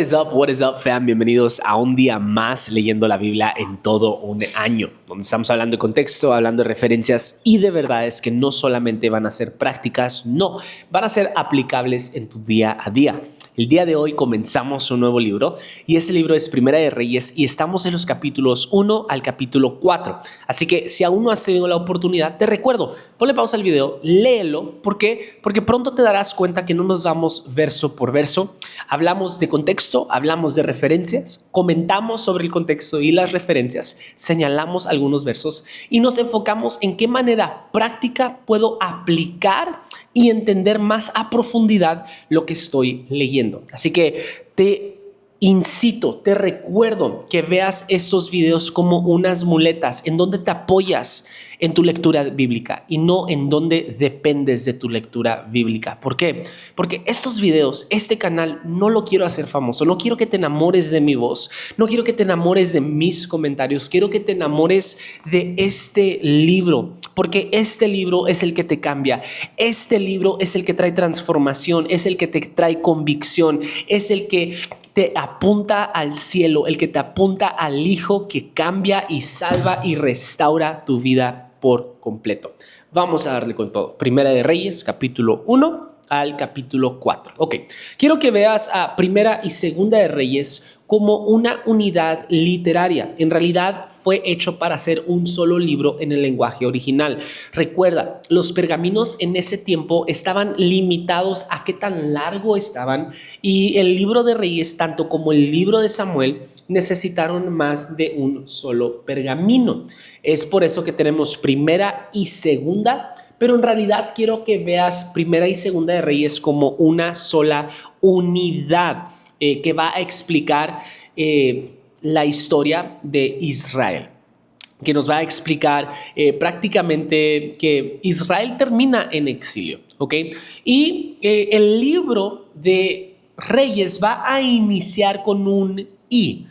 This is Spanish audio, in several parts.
What is up, fam? Bienvenidos a un día más leyendo la Biblia en todo un año, donde estamos hablando de contexto, hablando de referencias y de verdades que no solamente van a ser prácticas, no, van a ser aplicables en tu día a día. El día de hoy comenzamos un nuevo libro y ese libro es Primera de Reyes y estamos en los capítulos 1 al capítulo 4. Así que si aún no has tenido la oportunidad, te recuerdo, ponle pausa al video, léelo. ¿Por qué? Porque pronto te darás cuenta que no nos vamos verso por verso. Hablamos de contexto, hablamos de referencias, comentamos sobre el contexto y las referencias, señalamos algunos versos y nos enfocamos en qué manera práctica puedo aplicar y entender más a profundidad lo que estoy leyendo. Así que te incito, te recuerdo que veas estos videos como unas muletas en donde te apoyas en tu lectura bíblica y no en donde dependes de tu lectura bíblica. ¿Por qué? Porque estos videos, este canal, no lo quiero hacer famoso. No quiero que te enamores de mi voz. No quiero que te enamores de mis comentarios. Quiero que te enamores de este libro, porque este libro es el que te cambia. Este libro es el que trae transformación, es el que te trae convicción, es el que te apunta al cielo, el que te apunta al Hijo que cambia y salva y restaura tu vida por completo. Vamos a darle con todo. Primera de Reyes, capítulo 1 al capítulo 4. Ok, quiero que veas a Primera y Segunda de Reyes como una unidad literaria. En realidad fue hecho para ser un solo libro en el lenguaje original. Recuerda, los pergaminos en ese tiempo estaban limitados a qué tan largo estaban y el libro de Reyes, tanto como el libro de Samuel, necesitaron más de un solo pergamino. Es por eso que tenemos Primera y Segunda, pero en realidad quiero que veas Primera y Segunda de Reyes como una sola unidad que va a explicar la historia de Israel, que nos va a explicar prácticamente que Israel termina en exilio, ¿ok? Y el libro de Reyes va a iniciar con un I.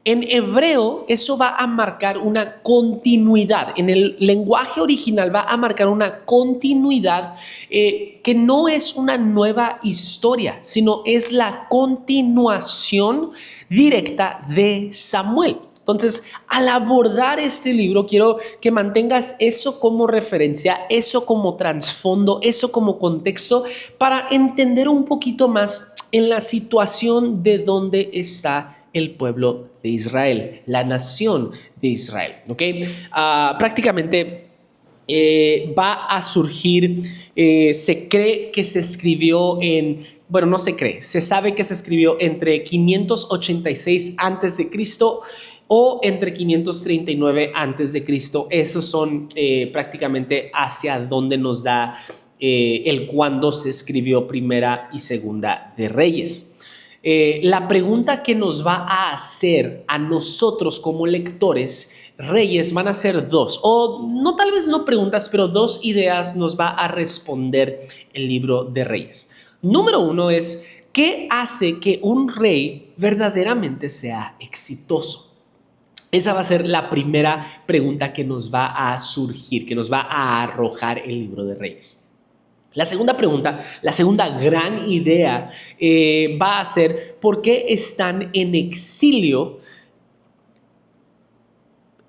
En hebreo eso va a marcar una continuidad. En el lenguaje original va a marcar una continuidad que no es una nueva historia, sino es la continuación directa de Samuel. Entonces, al abordar este libro, quiero que mantengas eso como referencia, eso como trasfondo, eso como contexto, para entender un poquito más en la situación de dónde está el pueblo de Israel, la nación de Israel. ¿Okay? Prácticamente va a surgir, se cree que se escribió bueno, no se cree, se sabe que se escribió entre 586 antes de Cristo o entre 539 antes de Cristo. Esos son prácticamente hacia donde nos da el cuándo se escribió Primera y Segunda de Reyes. La pregunta que nos va a hacer a nosotros como lectores Reyes van a ser dos, o no, tal vez no preguntas, pero dos ideas nos va a responder el libro de Reyes. Número uno es, ¿qué hace que un rey verdaderamente sea exitoso? Esa va a ser la primera pregunta que nos va a surgir, que nos va a arrojar el libro de Reyes. La segunda pregunta, la segunda gran idea va a ser, ¿por qué están en exilio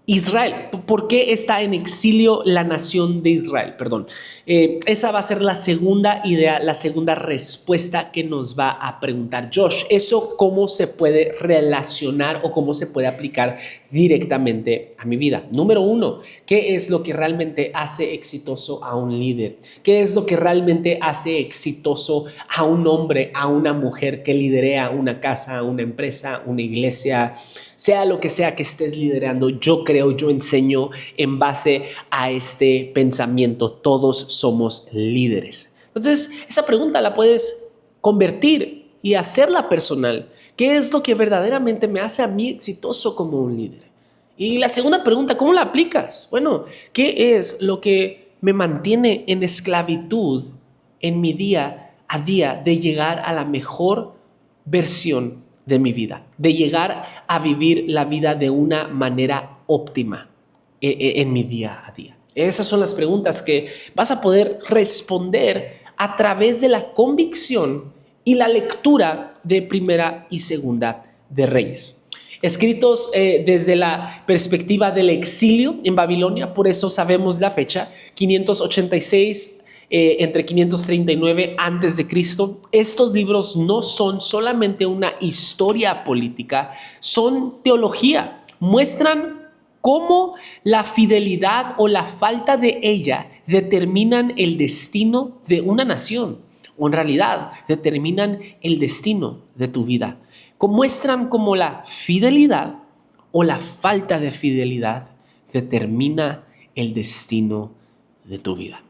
Israel? ¿Por qué está en exilio la nación de Israel? Perdón. Esa va a ser la segunda idea, la segunda respuesta que nos va a preguntar Josh. ¿Eso cómo se puede relacionar o cómo se puede aplicar directamente a mi vida? Número uno, ¿qué es lo que realmente hace exitoso a un líder? ¿Qué es lo que realmente hace exitoso a un hombre, a una mujer que liderea una casa, una empresa, una iglesia? Sea lo que sea que estés liderando, yo enseño en base a este pensamiento. Todos somos líderes. Entonces, esa pregunta la puedes convertir y hacerla personal. ¿Qué es lo que verdaderamente me hace a mí exitoso como un líder? Y la segunda pregunta, ¿cómo la aplicas? Bueno, ¿qué es lo que me mantiene en esclavitud en mi día a día de llegar a la mejor versión de mi vida, de llegar a vivir la vida de una manera óptima en mi día a día? Esas son las preguntas que vas a poder responder a través de la convicción y la lectura de Primera y Segunda de Reyes. Escritos desde la perspectiva del exilio en Babilonia, por eso sabemos la fecha, 586 entre 539 antes de Cristo. Estos libros no son solamente una historia política, son teología. Muestran cómo la fidelidad o la falta de ella determinan el destino de una nación, o en realidad determinan el destino de tu vida. Muestran cómo la fidelidad o la falta de fidelidad determina el destino de tu vida.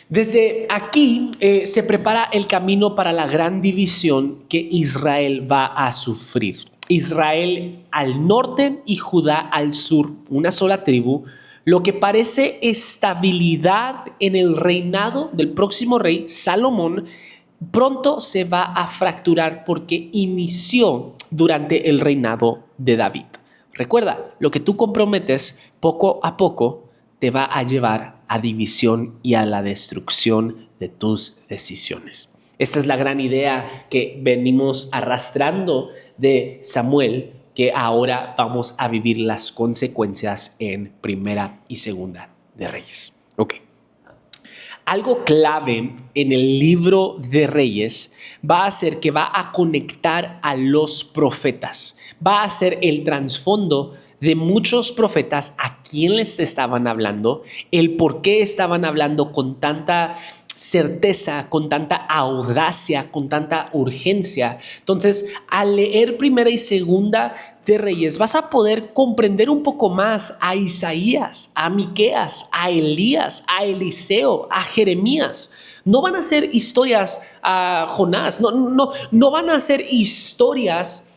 Desde aquí se prepara el camino para la gran división que Israel va a sufrir. Israel al norte y Judá al sur, una sola tribu, lo que parece estabilidad en el reinado del próximo rey, Salomón, pronto se va a fracturar porque inició durante el reinado de David. Recuerda, lo que tú comprometes poco a poco te va a llevar a división y a la destrucción de tus decisiones. Esta es la gran idea que venimos arrastrando de Samuel, que ahora vamos a vivir las consecuencias en Primera y Segunda de Reyes. Ok. Algo clave en el libro de Reyes va a ser que va a conectar a los profetas. Va a ser el trasfondo de muchos profetas a quién les estaban hablando, el por qué estaban hablando con tanta certeza, con tanta audacia, con tanta urgencia. Entonces, al leer Primera y Segunda de Reyes, vas a poder comprender un poco más a Isaías, a Miqueas, a Elías, a Eliseo, a Jeremías. No van a ser historias a Jonás, no van a ser historias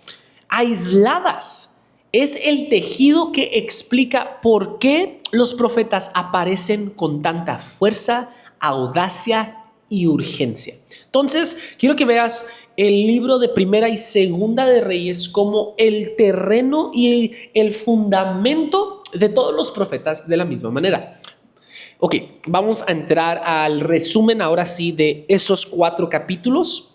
aisladas. Es el tejido que explica por qué los profetas aparecen con tanta fuerza, audacia y urgencia. Entonces, quiero que veas el libro de Primera y Segunda de Reyes como el terreno y el fundamento de todos los profetas de la misma manera. Ok, vamos a entrar al resumen ahora sí de esos 4 capítulos.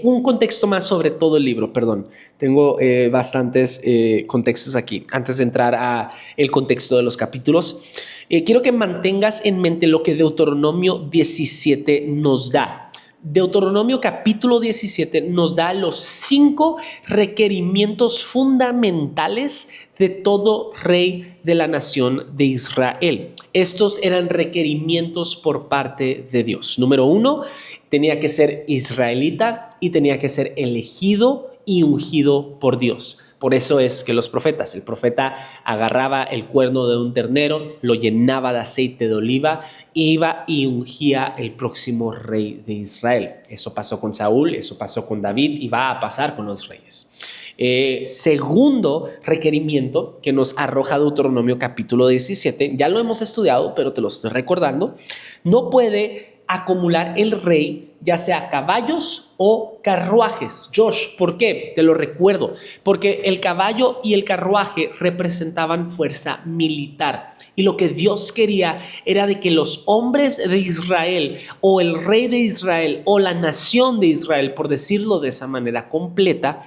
Un contexto más sobre todo el libro, perdón. Tengo bastantes contextos aquí. Antes de entrar a el contexto de los capítulos, quiero que mantengas en mente lo que Deuteronomio 17 nos da. Deuteronomio capítulo 17 nos da los 5 requerimientos fundamentales de todo rey de la nación de Israel. Estos eran requerimientos por parte de Dios. Número 1, tenía que ser israelita y tenía que ser elegido y ungido por Dios. Por eso es que el profeta agarraba el cuerno de un ternero, lo llenaba de aceite de oliva, iba y ungía el próximo rey de Israel. Eso pasó con Saúl, eso pasó con David y va a pasar con los reyes. Segundo requerimiento que nos arroja Deuteronomio capítulo 17, ya lo hemos estudiado, pero te lo estoy recordando, no puede acumular el rey ya sea caballos o carruajes. Josh, ¿por qué? Te lo recuerdo, porque el caballo y el carruaje representaban fuerza militar. Y lo que Dios quería era de que los hombres de Israel o el rey de Israel o la nación de Israel, por decirlo de esa manera completa,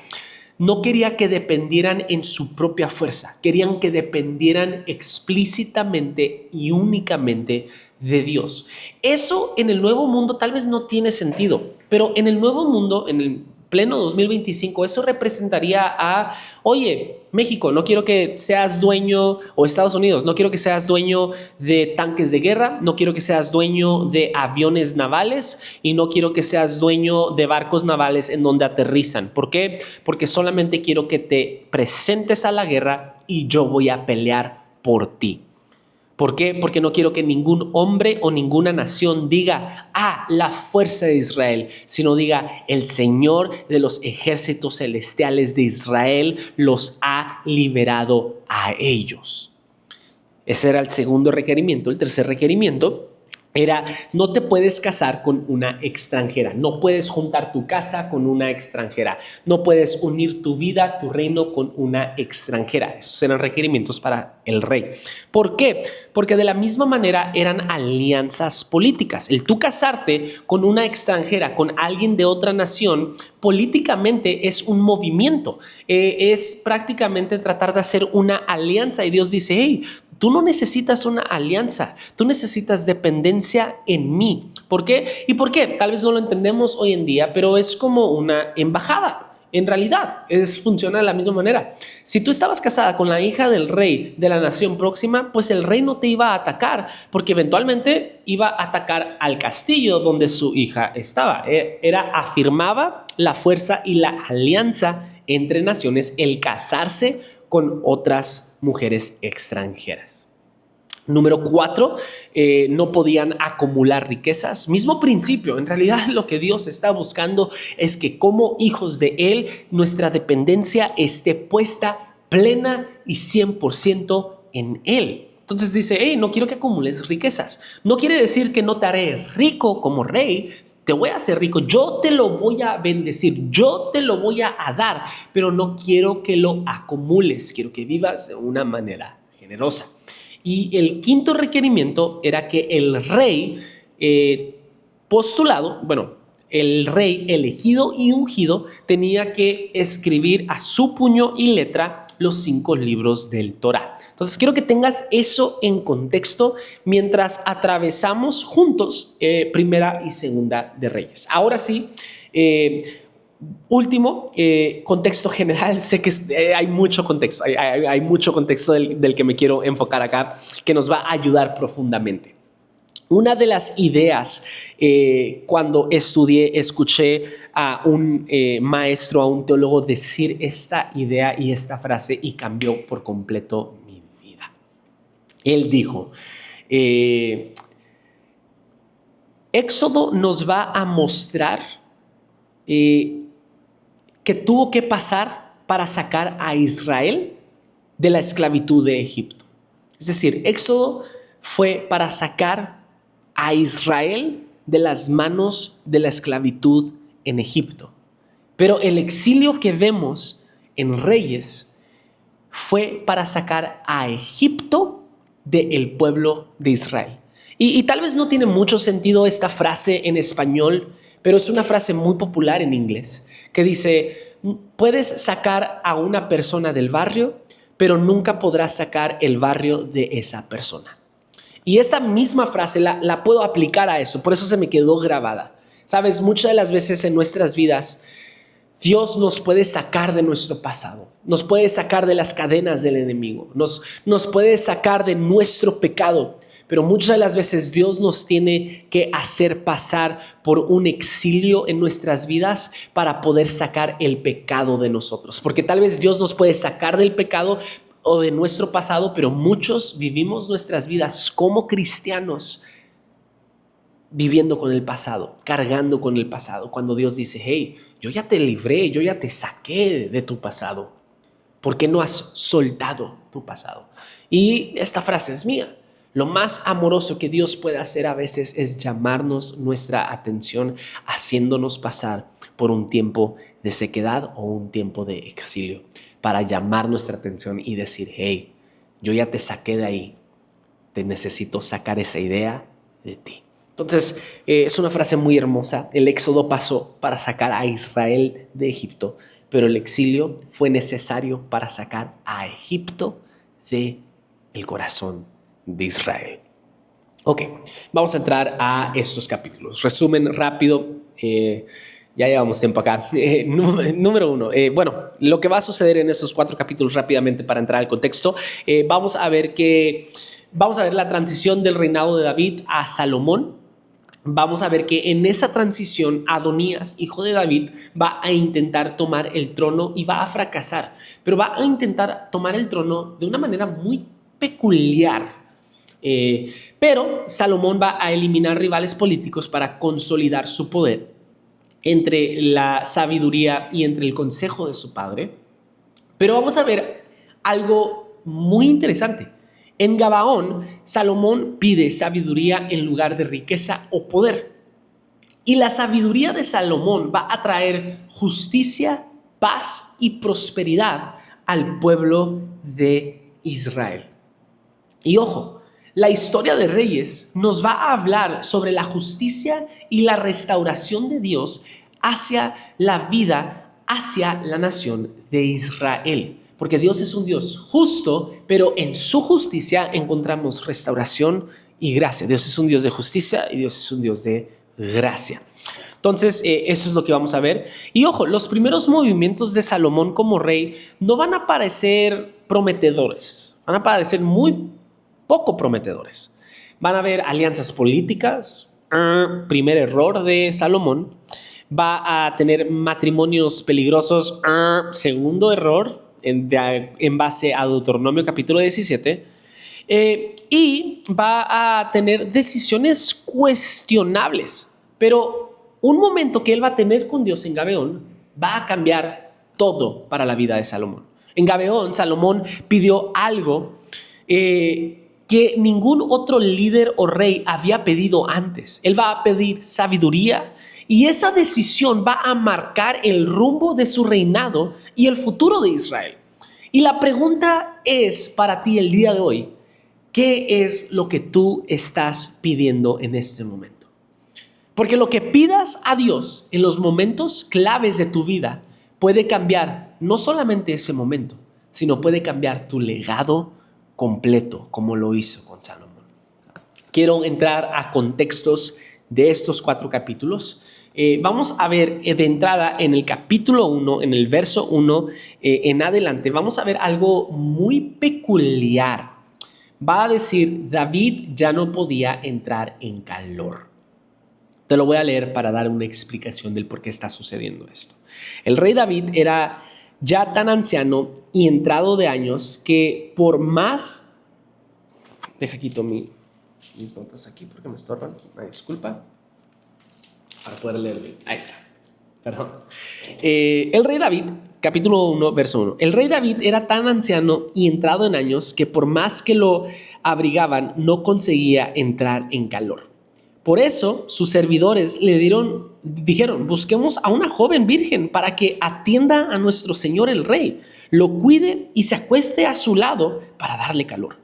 no quería que dependieran en su propia fuerza, querían que dependieran explícitamente y únicamente de Dios. Eso en el nuevo mundo tal vez no tiene sentido, pero en el nuevo mundo, en el pleno 2025, eso representaría a, oye, México, no quiero que seas dueño, o Estados Unidos, no quiero que seas dueño de tanques de guerra, no quiero que seas dueño de aviones navales y no quiero que seas dueño de barcos navales en donde aterrizan. ¿Por qué? Porque solamente quiero que te presentes a la guerra y yo voy a pelear por ti. ¿Por qué? Porque no quiero que ningún hombre o ninguna nación diga, la fuerza de Israel, sino diga, el Señor de los ejércitos celestiales de Israel los ha liberado a ellos. Ese era el segundo requerimiento. El tercer requerimiento era: no te puedes casar con una extranjera, no puedes juntar tu casa con una extranjera, no puedes unir tu vida, tu reino con una extranjera. Esos eran requerimientos para el rey. ¿Por qué? Porque de la misma manera eran alianzas políticas. El tú casarte con una extranjera, con alguien de otra nación, políticamente es un movimiento, es prácticamente tratar de hacer una alianza, y Dios dice: hey, tú no necesitas una alianza, tú necesitas dependencia en mí. ¿Por qué? ¿Y por qué? Tal vez no lo entendemos hoy en día, pero es como una embajada. En realidad, funciona de la misma manera. Si tú estabas casada con la hija del rey de la nación próxima, pues el rey no te iba a atacar, porque eventualmente iba a atacar al castillo donde su hija estaba. Afirmaba la fuerza y la alianza entre naciones el casarse con otras mujeres extranjeras. Número 4, no podían acumular riquezas. Mismo principio. En realidad, lo que Dios está buscando es que como hijos de Él, nuestra dependencia esté puesta plena y 100% en Él. Entonces dice: hey, no quiero que acumules riquezas. No quiere decir que no te haré rico como rey. Te voy a hacer rico. Yo te lo voy a bendecir. Yo te lo voy a dar. Pero no quiero que lo acumules. Quiero que vivas de una manera generosa. Y el quinto requerimiento era que el rey el rey elegido y ungido tenía que escribir a su puño y letra los 5 libros del Torá. Entonces quiero que tengas eso en contexto mientras atravesamos juntos Primera y Segunda de Reyes. Ahora sí, último, contexto general. Sé que hay mucho contexto, hay mucho contexto del que me quiero enfocar acá, que nos va a ayudar profundamente. Una de las ideas, cuando escuché a un maestro, a un teólogo decir esta idea y esta frase, y cambió por completo mi vida. Él dijo: Éxodo nos va a mostrar que tuvo que pasar para sacar a Israel de la esclavitud de Egipto. Es decir, Éxodo fue para sacar a Israel de las manos de la esclavitud en Egipto. Pero el exilio que vemos en Reyes fue para sacar a Egipto del pueblo de Israel. Y tal vez no tiene mucho sentido esta frase en español, pero es una frase muy popular en inglés, que dice: puedes sacar a una persona del barrio, pero nunca podrás sacar el barrio de esa persona. Y esta misma frase la puedo aplicar a eso, por eso se me quedó grabada. Sabes, muchas de las veces en nuestras vidas, Dios nos puede sacar de nuestro pasado, nos puede sacar de las cadenas del enemigo, nos puede sacar de nuestro pecado. Pero muchas de las veces Dios nos tiene que hacer pasar por un exilio en nuestras vidas para poder sacar el pecado de nosotros. Porque tal vez Dios nos puede sacar del pecado o de nuestro pasado, pero muchos vivimos nuestras vidas como cristianos viviendo con el pasado, cargando con el pasado. Cuando Dios dice: hey, yo ya te libré, yo ya te saqué de tu pasado. ¿Por qué no has soltado tu pasado? Y esta frase es mía. Lo más amoroso que Dios puede hacer a veces es llamarnos nuestra atención, haciéndonos pasar por un tiempo de sequedad o un tiempo de exilio, para llamar nuestra atención y decir: hey, yo ya te saqué de ahí, te necesito sacar esa idea de ti. Entonces, es una frase muy hermosa. El éxodo pasó para sacar a Israel de Egipto, pero el exilio fue necesario para sacar a Egipto del corazón de Israel. Ok, vamos a entrar a estos capítulos. Resumen rápido, ya llevamos tiempo acá. Número 1, lo que va a suceder en estos 4 capítulos rápidamente para entrar al contexto. Vamos a ver la transición del reinado de David a Salomón. Vamos a ver que en esa transición Adonías, hijo de David, va a intentar tomar el trono y va a fracasar, pero va a intentar tomar el trono de una manera muy peculiar. Pero Salomón va a eliminar rivales políticos para consolidar su poder entre la sabiduría y entre el consejo de su padre. Pero vamos a ver algo muy interesante. En Gabaón, Salomón pide sabiduría en lugar de riqueza o poder. Y la sabiduría de Salomón va a traer justicia, paz y prosperidad al pueblo de Israel. Y ojo, la historia de Reyes nos va a hablar sobre la justicia y la restauración de Dios hacia la vida, hacia la nación de Israel. Porque Dios es un Dios justo, pero en su justicia encontramos restauración y gracia. Dios es un Dios de justicia y Dios es un Dios de gracia. Entonces, eso es lo que vamos a ver. Y ojo, los primeros movimientos de Salomón como rey no van a parecer prometedores, van a parecer muy poco prometedores. Van a haber alianzas políticas, primer error de Salomón. Va a tener matrimonios peligrosos, segundo error, en base a Deuteronomio capítulo 17. Y va a tener decisiones cuestionables, pero un momento que él va a tener con Dios en Gabaón va a cambiar todo para la vida de Salomón. En Gabaón, Salomón pidió algo que ningún otro líder o rey había pedido antes. Él va a pedir sabiduría y esa decisión va a marcar el rumbo de su reinado y el futuro de Israel. Y la pregunta es para ti el día de hoy, ¿qué es lo que tú estás pidiendo en este momento? Porque lo que pidas a Dios en los momentos claves de tu vida puede cambiar no solamente ese momento, sino puede cambiar tu legado completo, como lo hizo con Salomón. Quiero entrar a contextos de estos 4 capítulos. Vamos a ver de entrada en el capítulo 1, en el verso 1 en adelante, vamos a ver algo muy peculiar. Va a decir, David ya no podía entrar en calor. Te lo voy a leer para dar una explicación del por qué está sucediendo esto. El rey David era ya tan anciano y entrado de años que por más... quito mis notas aquí porque me estorban. Una disculpa. Para poder leer bien. Ahí está. Perdón. El rey David, capítulo 1, verso 1. El rey David era tan anciano y entrado en años que por más que lo abrigaban no conseguía entrar en calor. Por eso sus servidores dijeron, busquemos a una joven virgen para que atienda a nuestro señor el rey, lo cuide y se acueste a su lado para darle calor.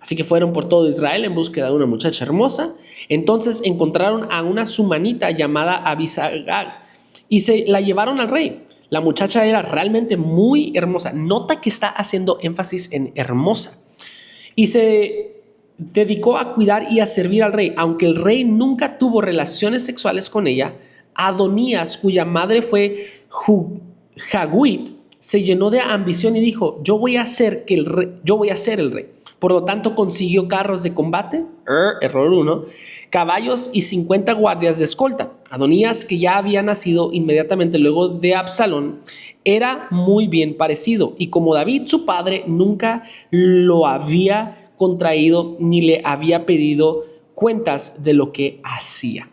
Así que fueron por todo Israel en búsqueda de una muchacha hermosa. Entonces encontraron a una sumanita llamada Abisagag y se la llevaron al rey. La muchacha era realmente muy hermosa. Nota que está haciendo énfasis en hermosa. Y se dedicó a cuidar y a servir al rey. Aunque el rey nunca tuvo relaciones sexuales con ella, Adonías, cuya madre fue Haguit, se llenó de ambición y dijo, yo voy a ser el rey. Por lo tanto, consiguió carros de combate, error 1, caballos y 50 guardias de escolta. Adonías, que ya había nacido inmediatamente luego de Absalón, era muy bien parecido. Y como David, su padre, nunca lo había contraído ni le había pedido cuentas de lo que hacía.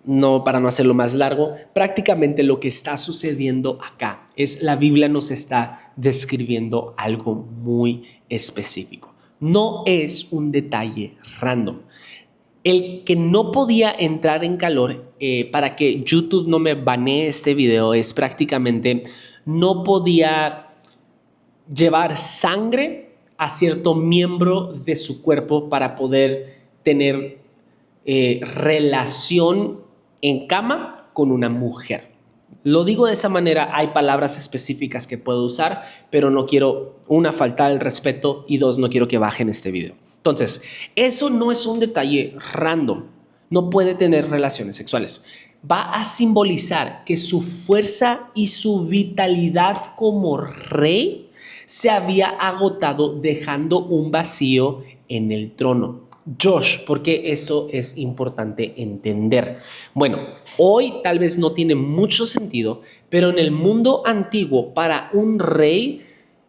No, para no hacerlo más largo, prácticamente lo que está sucediendo acá es la Biblia nos está describiendo algo muy específico. No es un detalle random. El que no podía entrar en calor, para que YouTube no me banee este video, es prácticamente no podía llevar sangre a cierto miembro de su cuerpo para poder tener relación en cama con una mujer. Lo digo de esa manera, hay palabras específicas que puedo usar, pero no quiero, una, faltar el respeto y dos, no quiero que bajen este video. Entonces, eso no es un detalle random. No puede tener relaciones sexuales. Va a simbolizar que su fuerza y su vitalidad como rey se había agotado, dejando un vacío en el trono. Josh, ¿por qué eso es importante entender? Bueno, hoy tal vez no tiene mucho sentido, pero en el mundo antiguo para un rey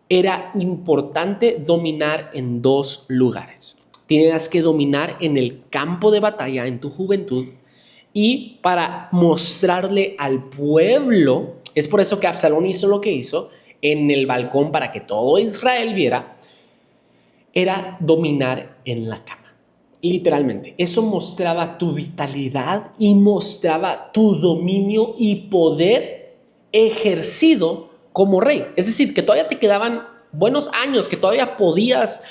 era importante dominar en 2 lugares. Tenías que dominar en el campo de batalla en tu juventud y para mostrarle al pueblo, es por eso que Absalón hizo lo que hizo en el balcón para que todo Israel viera. era dominar en la cama. Literalmente, eso mostraba tu vitalidad y mostraba tu dominio y poder ejercido como rey. Es decir, que todavía te quedaban buenos años, que todavía podías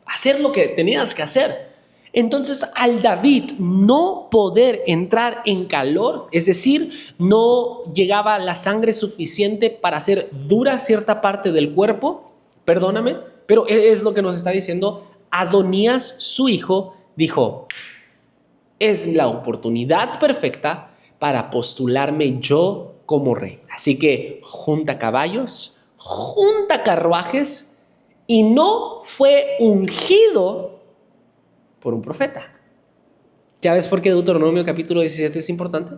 hacer lo que tenías que hacer. Entonces, al David no poder entrar en calor, es decir, no llegaba la sangre suficiente para hacer dura cierta parte del cuerpo, perdóname, pero es lo que nos está diciendo Adonías, su hijo, dijo, es la oportunidad perfecta para postularme yo como rey. Así que junta caballos, junta carruajes, y no fue ungido por un profeta. ¿Ya ves por qué Deuteronomio capítulo 17 es importante?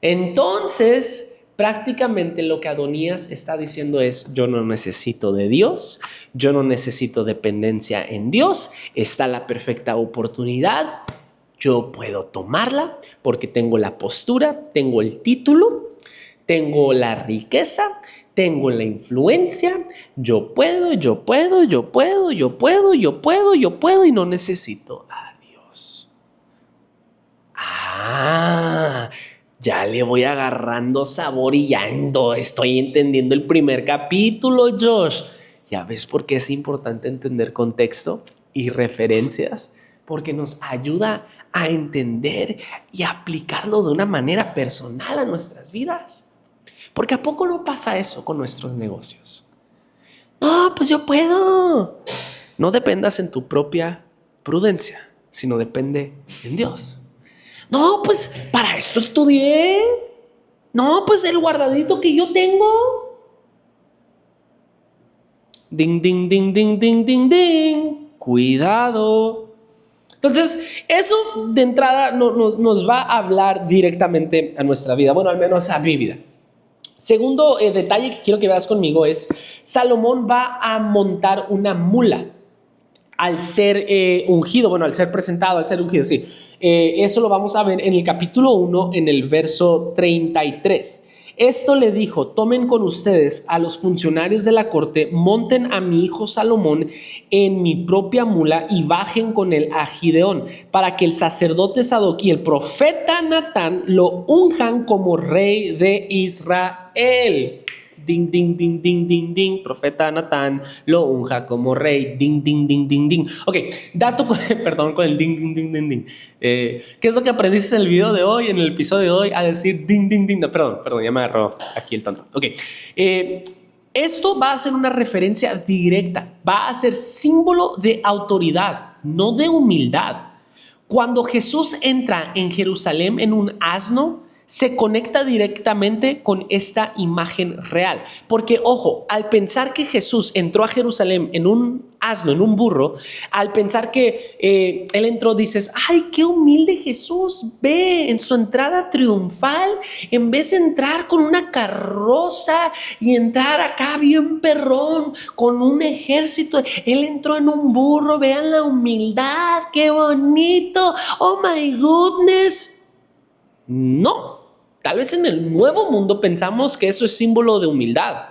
Entonces, prácticamente lo que Adonías está diciendo es, yo no necesito de Dios, yo no necesito dependencia en Dios, está la perfecta oportunidad, yo puedo tomarla porque tengo la postura, tengo el título, tengo la riqueza, tengo la influencia, yo puedo y no necesito a Dios. Ya le voy agarrando sabor y ya estoy entendiendo el primer capítulo, Josh. ¿Ya ves por qué es importante entender contexto y referencias? Porque nos ayuda a entender y aplicarlo de una manera personal a nuestras vidas. Porque ¿a poco no pasa eso con nuestros negocios? No, pues yo puedo. No dependas en tu propia prudencia, sino depende en Dios. No, pues para esto estudié. No, pues el guardadito que yo tengo. Ding, ding, ding, ding, ding, ding, ding. Cuidado. Entonces, eso de entrada nos va a hablar directamente a nuestra vida. Bueno, al menos a mi vida. Segundo detalle que quiero que veas conmigo es, Salomón va a montar una mula al ser ungido, bueno, al ser presentado, al ser ungido, sí. Eso lo vamos a ver en el capítulo 1, en el verso 33. Esto le dijo, tomen con ustedes a los funcionarios de la corte, monten a mi hijo Salomón en mi propia mula y bajen con él a Gideón, para que el sacerdote Sadoc y el profeta Natán lo unjan como rey de Israel. Ding, ding, ding, ding, ding, ding. Profeta Natán lo unja como rey. Ding, ding, ding, ding, ding. Ok, dato con el ding, ding, ding, ding, ding. ¿Qué es lo que aprendiste en el video de hoy, en el episodio de hoy? A decir ding, ding, ding. No, perdón, ya me agarró aquí el tonto. Ok, esto va a ser una referencia directa. Va a ser símbolo de autoridad, no de humildad. Cuando Jesús entra en Jerusalén en un asno, se conecta directamente con esta imagen real. Porque, ojo, al pensar que Jesús entró a Jerusalén en un asno, en un burro, al pensar que él entró, dices, ¡ay, qué humilde Jesús! Ve en su entrada triunfal, en vez de entrar con una carroza y entrar acá bien perrón, con un ejército, él entró en un burro. Vean la humildad, qué bonito, oh my goodness. No, tal vez en el nuevo mundo pensamos que eso es símbolo de humildad.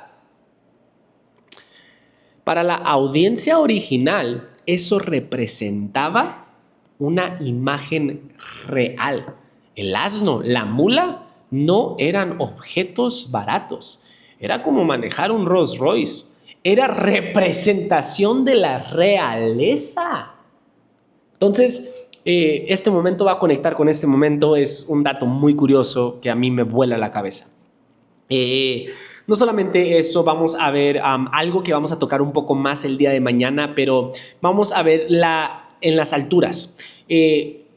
Para la audiencia original, eso representaba una imagen real. El asno, la mula, no eran objetos baratos. Era como manejar un Rolls Royce. Era representación de la realeza. Entonces, este momento va a conectar con este momento. Es un dato muy curioso que a mí me vuela la cabeza. No solamente eso, vamos a ver algo que vamos a tocar un poco más el día de mañana, pero vamos a ver en las alturas,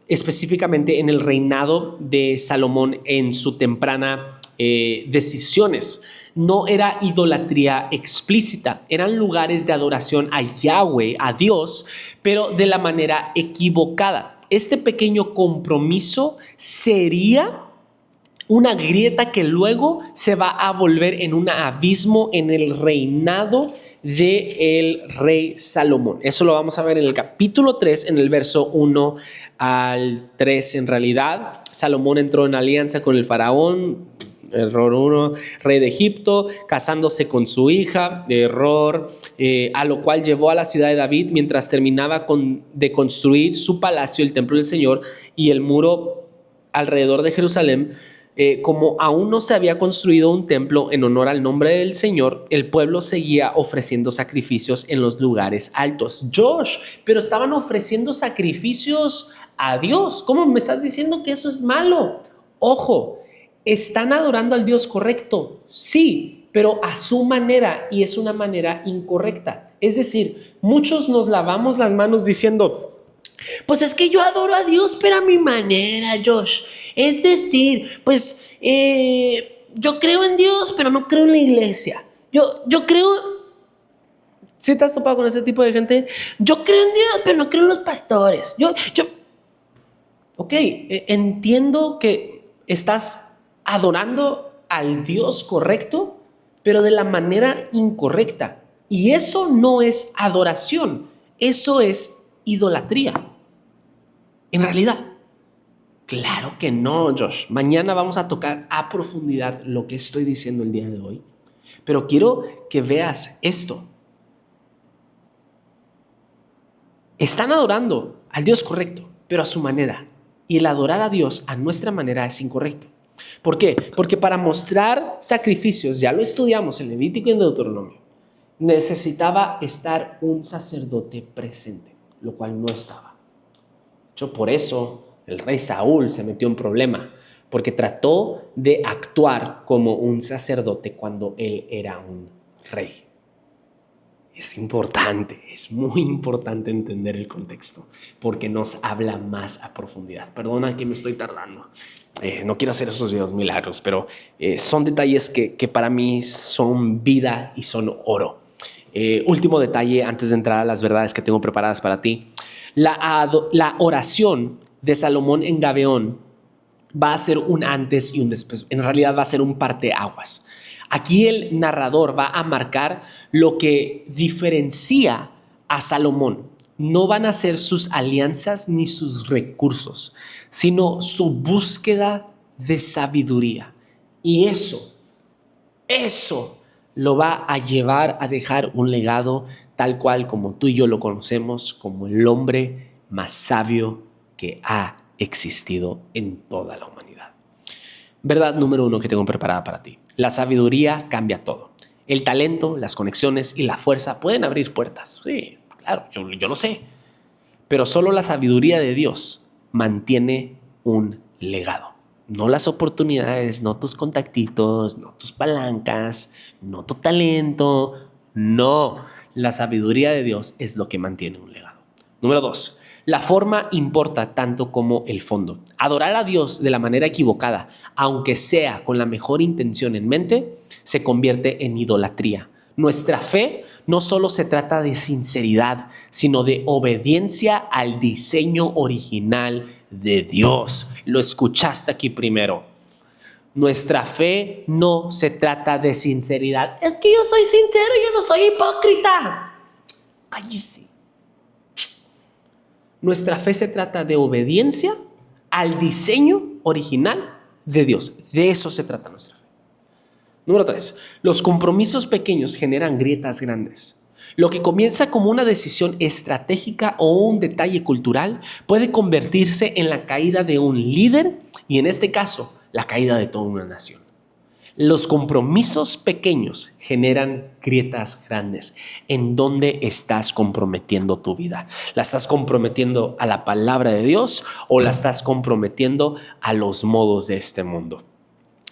específicamente en el reinado de Salomón en su temprana decisiones. No era idolatría explícita, eran lugares de adoración a Yahweh, a Dios, pero de la manera equivocada. Este pequeño compromiso sería una grieta que luego se va a volver en un abismo en el reinado del rey Salomón. Eso lo vamos a ver en el capítulo 3, en el verso 1 al 3. En realidad, Salomón entró en alianza con el faraón. Error uno, rey de Egipto, casándose con su hija. Error, a lo cual llevó a la ciudad de David mientras terminaba de construir su palacio, el templo del Señor y el muro alrededor de Jerusalén. Como aún no se había construido un templo en honor al nombre del Señor, el pueblo seguía ofreciendo sacrificios en los lugares altos. Josh, pero estaban ofreciendo sacrificios a Dios. ¿Cómo me estás diciendo que eso es malo? Ojo, ¿están adorando al Dios correcto? Sí, pero a su manera, y es una manera incorrecta. Es decir, muchos nos lavamos las manos diciendo: pues es que yo adoro a Dios, pero a mi manera, Josh. Es decir, pues yo creo en Dios, pero no creo en la iglesia. Yo creo... ¿Sí te has topado con ese tipo de gente? Yo creo en Dios, pero no creo en los pastores. Ok, entiendo que estás adorando al Dios correcto, pero de la manera incorrecta. Y eso no es adoración, eso es idolatría. En realidad, claro que no, Josh. Mañana vamos a tocar a profundidad lo que estoy diciendo el día de hoy. Pero quiero que veas esto. Están adorando al Dios correcto, pero a su manera. Y el adorar a Dios a nuestra manera es incorrecto. ¿Por qué? Porque para mostrar sacrificios, ya lo estudiamos en Levítico y en Deuteronomio, necesitaba estar un sacerdote presente, lo cual no estaba. De hecho, por eso el rey Saúl se metió en problema, porque trató de actuar como un sacerdote cuando él era un rey. Es importante, es muy importante entender el contexto, porque nos habla más a profundidad. Perdona que me estoy tardando. No quiero hacer esos videos milagros, pero son detalles que para mí son vida y son oro. Último detalle antes de entrar a las verdades que tengo preparadas para ti. La oración de Salomón en Gabaón va a ser un antes y un después. En realidad va a ser un parteaguas. Aquí el narrador va a marcar lo que diferencia a Salomón. No van a ser sus alianzas ni sus recursos, sino su búsqueda de sabiduría. Y eso lo va a llevar a dejar un legado tal cual como tú y yo lo conocemos, como el hombre más sabio que ha existido en toda la humanidad. Verdad número 1 que tengo preparada para ti. La sabiduría cambia todo. El talento, las conexiones y la fuerza pueden abrir puertas. Sí, claro, yo lo sé. Pero solo la sabiduría de Dios mantiene un legado. No las oportunidades, no tus contactitos, no tus palancas, no tu talento. No, la sabiduría de Dios es lo que mantiene un legado. Número 2. La forma importa tanto como el fondo. Adorar a Dios de la manera equivocada, aunque sea con la mejor intención en mente, se convierte en idolatría. Nuestra fe no solo se trata de sinceridad, sino de obediencia al diseño original de Dios. Lo escuchaste aquí primero. Nuestra fe no se trata de sinceridad. Es que yo soy sincero, yo no soy hipócrita. Cállese. Nuestra fe se trata de obediencia al diseño original de Dios. De eso se trata nuestra fe. Número 3. Los compromisos pequeños generan grietas grandes. Lo que comienza como una decisión estratégica o un detalle cultural puede convertirse en la caída de un líder y, en este caso, la caída de toda una nación. Los compromisos pequeños generan grietas grandes. ¿En dónde estás comprometiendo tu vida? ¿La estás comprometiendo a la palabra de Dios o la estás comprometiendo a los modos de este mundo?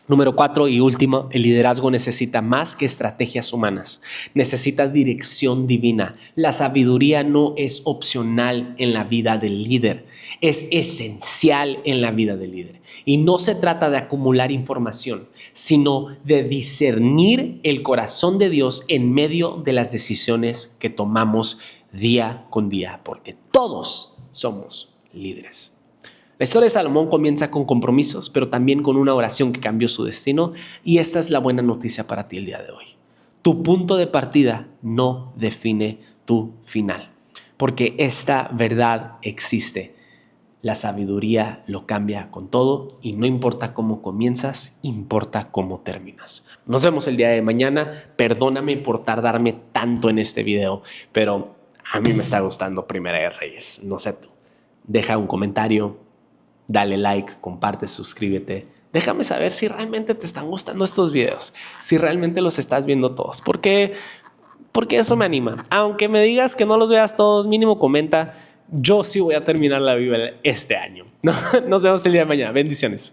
Número 4 y último, el liderazgo necesita más que estrategias humanas. Necesita dirección divina. La sabiduría no es opcional en la vida del líder, es esencial en la vida del líder. Y no se trata de acumular información, sino de discernir el corazón de Dios en medio de las decisiones que tomamos día con día, porque todos somos líderes. La historia de Salomón comienza con compromisos, pero también con una oración que cambió su destino, y esta es la buena noticia para ti el día de hoy. Tu punto de partida no define tu final, porque esta verdad existe. La sabiduría lo cambia con todo y no importa cómo comienzas, importa cómo terminas. Nos vemos el día de mañana. Perdóname por tardarme tanto en este video, pero a mí me está gustando Primera de Reyes. No sé tú. Deja un comentario, dale like, comparte, suscríbete. Déjame saber si realmente te están gustando estos videos, si realmente los estás viendo todos, porque eso me anima. Aunque me digas que no los veas todos, mínimo comenta. Yo sí voy a terminar la Biblia este año. Nos vemos el día de mañana. Bendiciones.